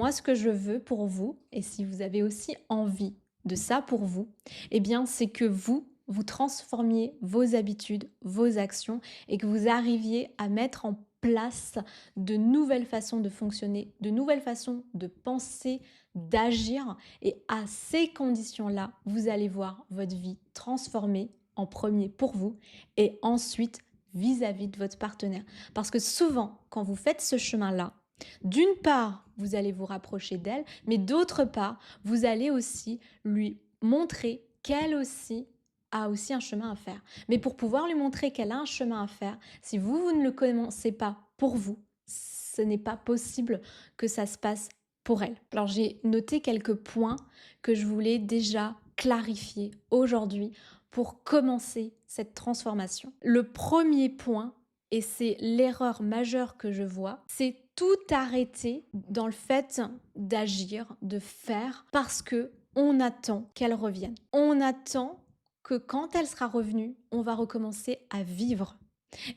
Moi, ce que je veux pour vous, et si vous avez aussi envie de ça pour vous, eh bien, c'est que vous transformiez vos habitudes, vos actions et que vous arriviez à mettre en place de nouvelles façons de fonctionner, de nouvelles façons de penser, d'agir. Et à ces conditions-là, vous allez voir votre vie transformée en premier pour vous et ensuite vis-à-vis de votre partenaire. Parce que souvent, quand vous faites ce chemin-là, d'une part, vous allez vous rapprocher d'elle, mais d'autre part, vous allez aussi lui montrer qu'elle aussi a aussi un chemin à faire. Mais pour pouvoir lui montrer qu'elle a un chemin à faire, si vous ne le commencez pas pour vous, ce n'est pas possible que ça se passe pour elle. Alors j'ai noté quelques points que je voulais déjà clarifier aujourd'hui pour commencer cette transformation. Le premier point, et c'est l'erreur majeure que je vois, c'est tout arrêter dans le fait d'agir, de faire, parce que on attend qu'elle revienne. On attend que quand elle sera revenue, on va recommencer à vivre.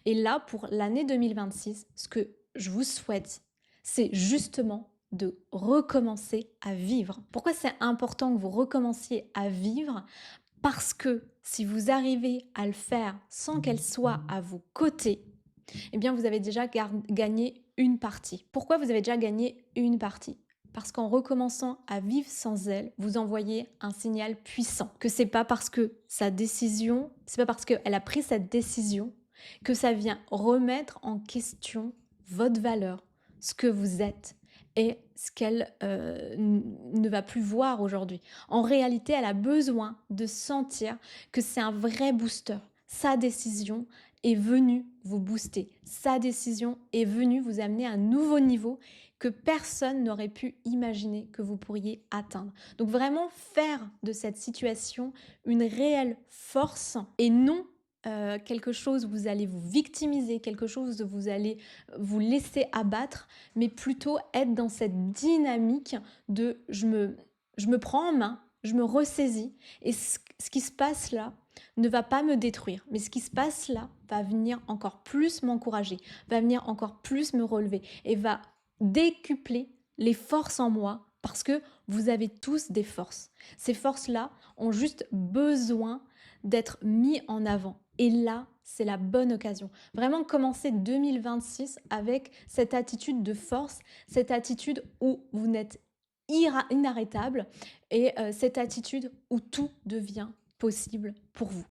Et là, pour l'année 2026, ce que je vous souhaite, c'est justement de recommencer à vivre. Pourquoi c'est important que vous recommenciez à vivre? Parce que si vous arrivez à le faire sans qu'elle soit à vos côtés, eh bien vous avez déjà gagné une partie. Pourquoi vous avez déjà gagné une partie? Parce qu'en recommençant à vivre sans elle, vous envoyez un signal puissant. Que c'est pas parce que sa décision, c'est pas parce qu'elle a pris cette décision que ça vient remettre en question votre valeur, ce que vous êtes et ce qu'elle ne va plus voir aujourd'hui. En réalité, elle a besoin de sentir que c'est un vrai booster. Sa décision est venue vous booster. Sa décision est venue vous amener à un nouveau niveau que personne n'aurait pu imaginer que vous pourriez atteindre. Donc vraiment faire de cette situation une réelle force et non quelque chose où vous allez vous victimiser, quelque chose où vous allez vous laisser abattre, mais plutôt être dans cette dynamique de je me prends en main, je me ressaisis et ce qui se passe là ne va pas me détruire, mais ce qui se passe là va venir encore plus m'encourager, va venir encore plus me relever et va décupler les forces en moi parce que vous avez tous des forces. Ces forces-là ont juste besoin d'être mis en avant. Et là, c'est la bonne occasion. Vraiment commencer 2026 avec cette attitude de force, cette attitude où vous n'êtes inarrêtable et cette attitude où tout devient possible pour vous.